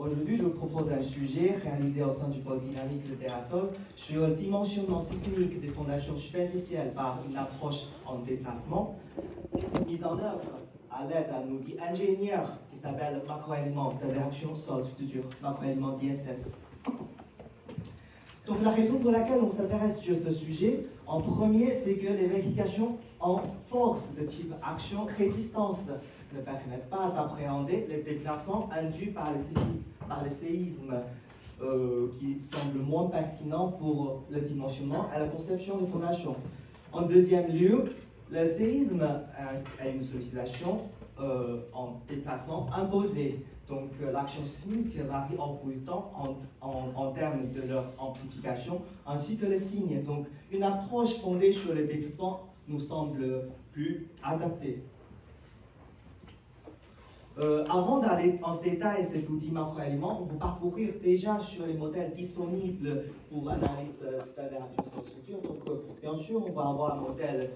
Aujourd'hui, je vous propose un sujet réalisé au sein du pôle dynamique de Terrasol sur le dimensionnement sismique des fondations superficielles par une approche en déplacement, mise en œuvre à l'aide d'un outil ingénieur qui s'appelle macroélément de réaction sol-structure, macroélément DSS. Donc la raison pour laquelle on s'intéresse sur ce sujet, en premier, c'est que les vérifications en force de type action-résistance ne permettent pas d'appréhender les déplacements induits par les séismes qui semblent moins pertinents pour le dimensionnement et la conception des fondations. En deuxième lieu, le séisme est une sollicitation en déplacement imposé. Donc l'action sismique varie en cours de temps en termes de leur amplification ainsi que les signes. Donc une approche fondée sur les déplacements nous semble plus adaptée. Avant d'aller en détail cet outil macroélément, on peut parcourir déjà sur les modèles disponibles pour l'analyse de la réaction sur structure. Donc bien sûr, on va avoir un modèle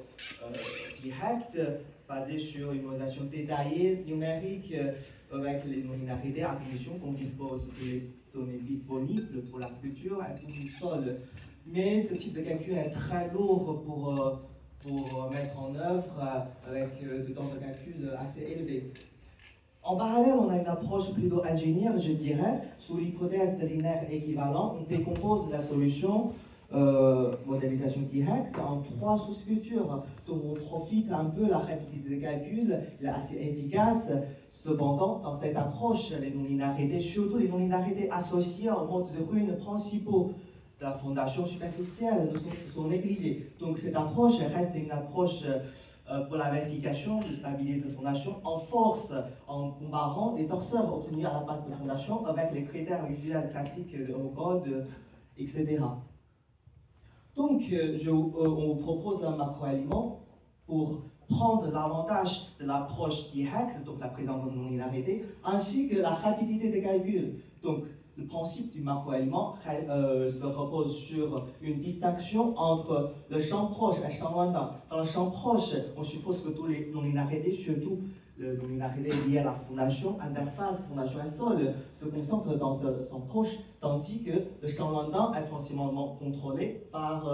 direct basé sur une modélisation détaillée, numérique, avec les non-linéarités à condition qu'on dispose des données disponibles pour la structure et pour le sol. Mais ce type de calcul est très lourd pour mettre en œuvre avec des temps de calcul assez élevés. En parallèle, on a une approche plutôt ingénieure, je dirais, sous l'hypothèse de linéaire équivalent. On décompose la solution modélisation directe en 3 sous-structures. Donc on profite un peu de la rapidité de calcul, elle est assez efficace. Cependant, dans cette approche, les non-linéarités, surtout les non-linéarités associées aux modes de ruines principaux de la fondation superficielle, sont négligées. Donc cette approche reste une approche pour la vérification de stabilité de fondation en force, en comparant les torseurs obtenus à la base de fondation avec les critères usuels classiques de Eurocode, etc. Donc, on vous propose un macroélément pour prendre l'avantage de l'approche directe, donc la présence de non-linéarité, ainsi que la rapidité des calculs. Donc, le principe du macroélément se repose sur une distinction entre le champ proche et le champ lointain. Dans le champ proche, on suppose que tous les non-linéarités, surtout le non-linéarité liée à la fondation, interface, fondation et sol, se concentrent dans ce champ proche, tandis que le champ lointain est principalement contrôlé par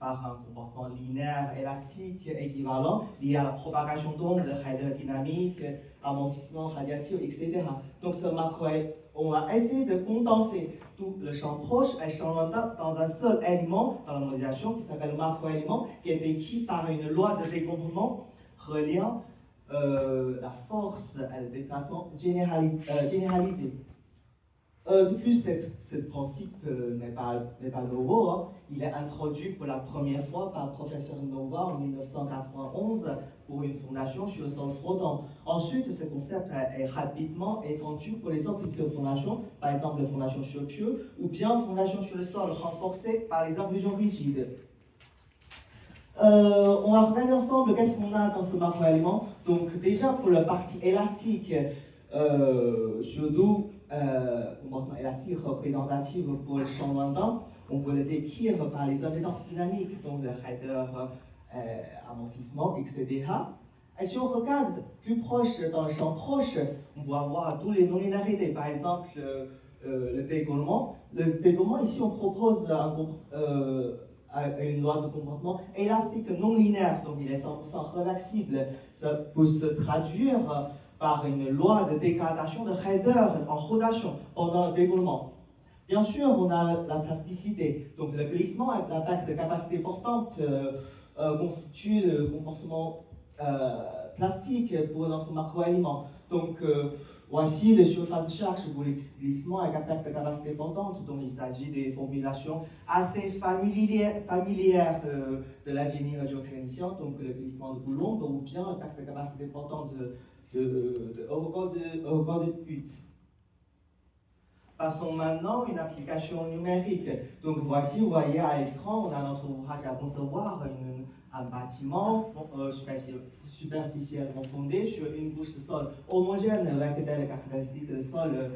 un comportement linéaire, élastique, équivalent, lié à la propagation d'ondes, raideur dynamique, amortissement radiatif, etc. Donc ce on va essayer de condenser tout le champ proche et le champ lointain dans un seul élément dans la modélisation qui s'appelle le macroélément, qui est décrit par une loi de décomplement reliant la force et le déplacement généralisé. De plus, ce principe n'est pas nouveau. Hein. Il est introduit pour la première fois par le professeur Nova en 1991 pour une fondation sur le sol frottant. Ensuite, ce concept est rapidement étendu pour les autres types de fondations, par exemple les fondations sur pieux, ou bien fondations sur le sol renforcées par les impulsions rigides. On va regarder ensemble qu'est-ce qu'on a dans ce macroélément. Donc déjà pour la partie élastique, surtout comportement élastique représentatif pour le champ lointain, on peut le décrire par les impédances dynamiques, donc le raideur, amortissement, etc. Et si on regarde plus proche dans le champ proche, on va voir tous les non-linéarités, par exemple le dégoulement. Le dégoulement, ici on propose une loi de comportement élastique non linéaire, donc il est 100% réversible. Ça peut se traduire par une loi de dégradation de raideur en rotation pendant le dégoulement. Bien sûr, on a la plasticité, donc le glissement et la perte de capacité portante constituent le comportement plastique pour notre macroélément. Donc, voici les surfaces de charge pour le glissement et la perte de capacité portante. Donc, il s'agit des formulations assez familières de l'ingénierie géotechnicien, donc le glissement de Coulomb ou bien la perte de capacité portante de Eurocode 8. Passons maintenant à une application numérique. Donc voici, vous voyez à l'écran, on a notre ouvrage à concevoir, un bâtiment superficiellement fondé sur une couche de sol homogène avec des caractéristiques de sol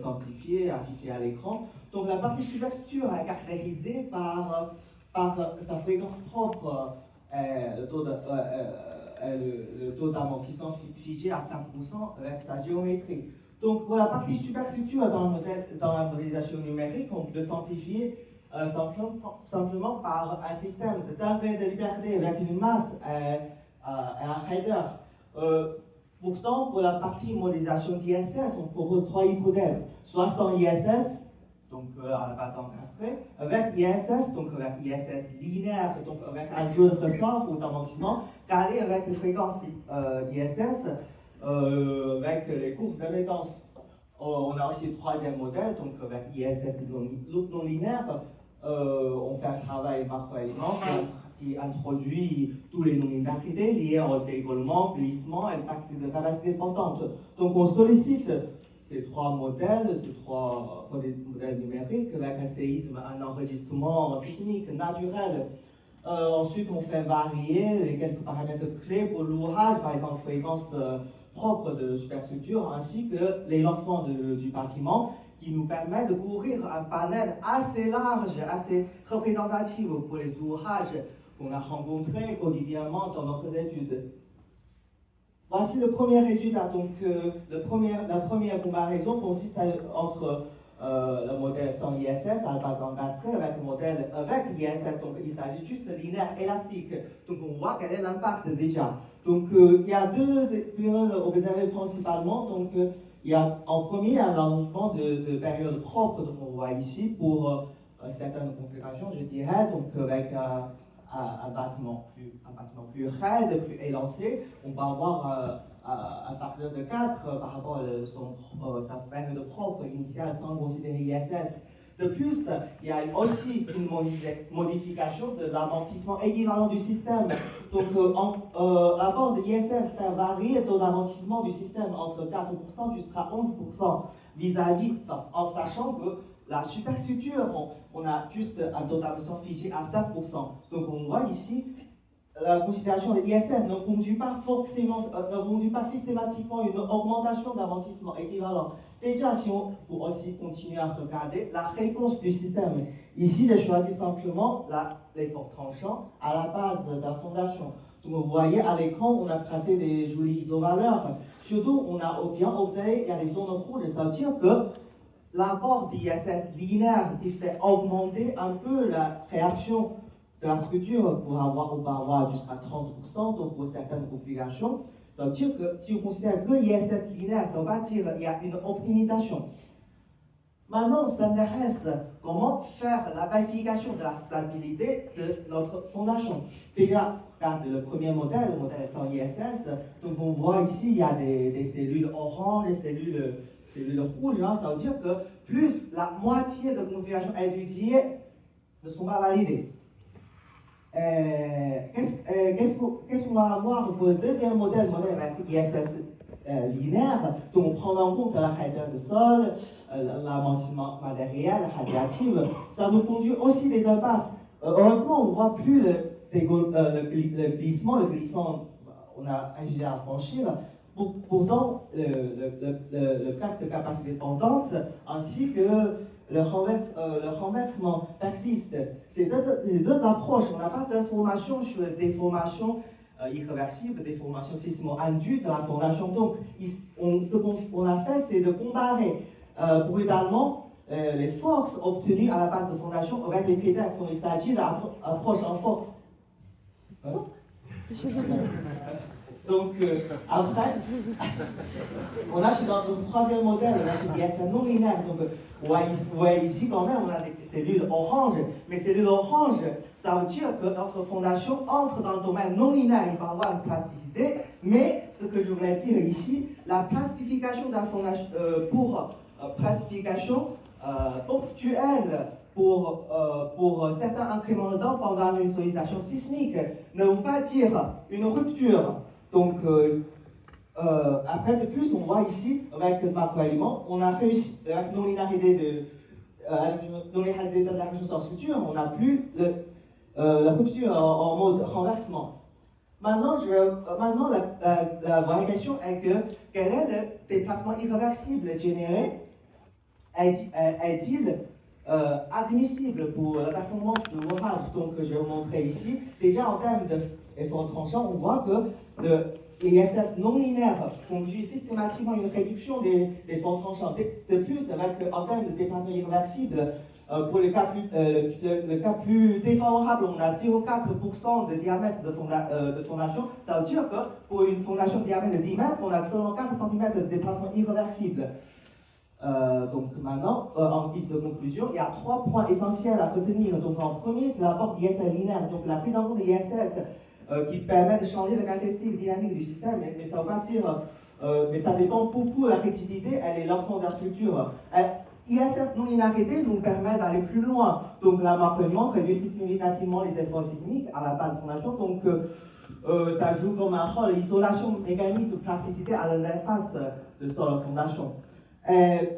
simplifiées, affichées à l'écran. Donc la partie superstructure est caractérisée par sa fréquence propre, le taux d'amortissement figé à 5% avec sa géométrie. Donc pour la partie superstructure dans la modélisation numérique, on peut le simplifier simplement par un système de degrés de liberté avec une masse et un header. Pourtant, pour la partie modélisation d'ISS, on propose trois hypothèses. Soit sans ISS, donc à la base encastrée, avec ISS, donc avec ISS linéaire, donc avec un jeu de ressort ou d'amortissement, calé avec les fréquences d'ISS, avec les courbes d'émettance. On a aussi le troisième modèle, donc avec ISS non linéaire, on fait un travail macroélément qui introduit tous les non-linéarités liées au décollement, glissement et impact de capacité portante. Donc on sollicite ces trois modèles numériques avec un séisme, un enregistrement sismique naturel. Ensuite, on fait varier les quelques paramètres clés pour l'ouvrage, par exemple fréquence propre de superstructure, ainsi que les lancements du bâtiment, qui nous permet de couvrir un panel assez large, assez représentatif pour les ouvrages qu'on a rencontrés quotidiennement dans notre étude. Voici la première étude. Donc, la première comparaison consiste entre le modèle sans ISS à base encastrée avec le modèle avec ISS. Donc, il s'agit juste de linéaire élastique. Donc, on voit quel est l'impact déjà. Donc, il y a deux périodes observées principalement. Donc, il y a en premier un allongement de période propre, donc on voit ici pour certaines configurations, je dirais, donc avec un bâtiment plus raide, plus élancé, on va avoir un facteur de 4 par rapport à sa période propre initiale sans considérer ISS. De plus, il y a aussi une modification de l'amortissement équivalent du système. Donc, l'apport de ISS fait varier le taux d'amortissement du système entre 4% jusqu'à 11% vis-à-vis, en sachant que la superstructure, on a juste un taux d'amortissement figé à 7%. Donc, on voit ici, la considération de l'ISS ne conduit pas forcément, ne conduit pas systématiquement une augmentation d'amortissement équivalent. Déjà, si on peut aussi continuer à regarder la réponse du système. Ici, j'ai choisi simplement l'effort tranchant à la base de la fondation. Donc, vous voyez à l'écran, on a tracé des jolies isovaleurs. Surtout, on a bien observé, il y a des zones rouges, ça veut dire que l'apport d'ISS linéaire qui fait augmenter un peu la réaction de la structure on peut avoir jusqu'à 30%, donc pour certaines configurations. Ça veut dire que si on considère que ISS linéaire, ça veut pas dire qu'il y a une optimisation. Maintenant, on s'intéresse comment faire la vérification de la stabilité de notre fondation. Déjà, regarde le premier modèle, le modèle sans ISS. Donc on voit ici, il y a des cellules oranges, des cellules rouges. Hein, ça veut dire que plus la moitié de configurations étudiées ne sont pas validées. Qu'est-ce qu'on va avoir pour le deuxième modèle avec ISS linéaire, donc on prend en compte la raideur de sol, l'amortissement matériel, radiatif, ça nous conduit aussi des impasses. Heureusement, on ne voit plus le glissement, on a déjà à franchir. Pourtant, le perte de capacité pendante ainsi que le renversement persiste. Ces deux approches, on n'a pas d'informations sur les déformations irréversibles, déformations sismo-induites de la fondation. Donc, ce qu'on a fait, c'est de comparer brutalement les forces obtenues à la base de fondation avec les critères quand il s'agit d'approche en force. Hein? Donc, après, on a dans le troisième modèle, on a des ISS non linéaires. Donc, vous voyez ici quand même, on a des cellules oranges. Mais cellules oranges, ça veut dire que notre fondation entre dans le domaine non linéaire. Il va avoir une plasticité. Mais ce que je voulais dire ici, la plastification de la fondation, pour plastification ponctuelle pour certains incréments de temps pendant une sollicitation sismique ne veut pas dire une rupture. Donc, après, de plus, on voit ici, avec le macroélément, on a réussi, avec non-linéarité d'interaction sans structure, on n'a plus la rupture en mode renversement. Maintenant, la vraie question est que quel est le déplacement irréversible généré? Est-il admissible pour la performance de l'ouvrage? Donc, je vais vous montrer ici. Déjà, en termes d'effort tranchant, on voit que ISS non linéaire conduit systématiquement à une réduction des forces tranchantes. De plus, en termes de déplacement irréversible, pour le cas plus défavorable, on a 0,4% de diamètre de fondation. Ça veut dire que pour une fondation de diamètre de 10 mètres, on a seulement 4 cm de déplacement irréversible. Donc maintenant, en guise de conclusion, il y a 3 points essentiels à retenir. Donc en premier, c'est l'apport d'ISS linéaire. Donc la prise en compte de l'ISS qui permet de changer la caractéristique dynamique du système, mais ça veut pas dire, mais ça dépend beaucoup de la rigidité et les lancements de la structure. ISS non linéarité nous permet d'aller plus loin. Donc l'amortissement réduit significativement les efforts sismiques à la base de fondation. Donc ça joue comme un rôle l'isolation mécanique de plasticité à l'interface de sol fondation.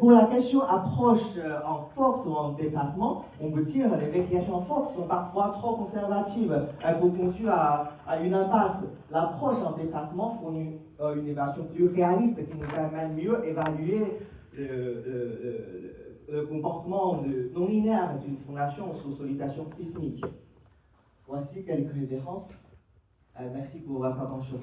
Pour la question approche en force ou en déplacement, on peut dire que les vérifications en force sont parfois trop conservatives. Elles peuvent conduire à une impasse. L'approche en déplacement fournit une évaluation plus réaliste qui nous permet de mieux évaluer le comportement non linéaire d'une fondation sous sollicitation sismique. Voici quelques références. Merci pour votre attention.